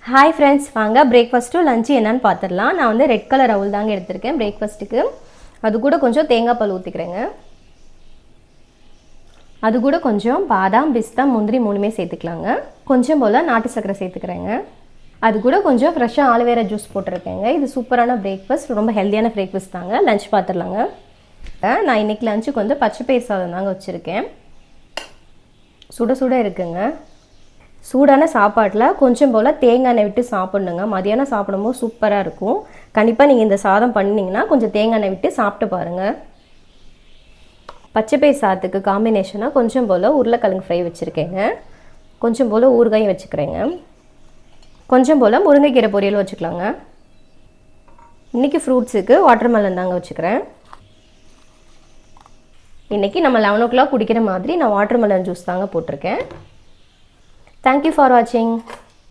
Hi friends, வாங்க பிரேக்ஃபாஸ்ட்டும் lunch என்னன்னு பார்த்துடலாம். நான் வந்து ரெட் கலர் அவுல் தாங்க எடுத்திருக்கேன் பிரேக்ஃபாஸ்ட்டுக்கு. அது கூட கொஞ்சம் தேங்காய் பால் ஊற்றிக்கிறேங்க. அது கூட கொஞ்சம் பாதாம், பிஸ்தா, முந்திரி மூணுமே சேர்த்துக்கலாங்க. கொஞ்சம் போல் நாட்டு சர்க்கரை சேர்த்துக்கிறேங்க. அது கூட கொஞ்சம் ஃப்ரெஷ்ஷாக ஆலோவேரா ஜூஸ் போட்டிருக்கேங்க. இது சூப்பரான பிரேக்ஃபாஸ்ட், ரொம்ப ஹெல்த்தியான பிரேக்ஃபாஸ்ட் தாங்க. லஞ்ச் பார்த்துடலாங்க. நான் இன்றைக்கி லஞ்சுக்கு வந்து பச்சை பயிர் சாதம் தாங்க வச்சுருக்கேன். சுட சுட இருக்குங்க. சூடான சாப்பாட்டில் கொஞ்சம் போல் தேங்காய் எண்ணெய் விட்டு சாப்பிட்ணுங்க. மதியானம் சாப்பிடும்போது சூப்பராக இருக்கும். கண்டிப்பாக நீங்கள் இந்த சாதம் பண்ணிங்கன்னா கொஞ்சம் தேங்காய் எண்ணெய் விட்டு சாப்பிட்டு பாருங்கள். பச்சைப்பயிர் சாதத்துக்கு காம்பினேஷனாக கொஞ்சம் போல் உருளைக்கிழங்கு ஃப்ரை வச்சுருக்கேங்க. கொஞ்சம் போல் ஊறுகாயும் வச்சுக்கிறேங்க. கொஞ்சம் போல் முருங்கைக்கீரை பொரியல் வச்சுக்கலாங்க. இன்றைக்கி ஃப்ரூட்ஸுக்கு வாட்டர்மெலன் தாங்க வச்சுக்கிறேன். இன்றைக்கி நம்ம 11 o'clock குடிக்கிற மாதிரி நான் வாட்டர்மெலன் ஜூஸ் தாங்க போட்டிருக்கேன். Thank you for watching.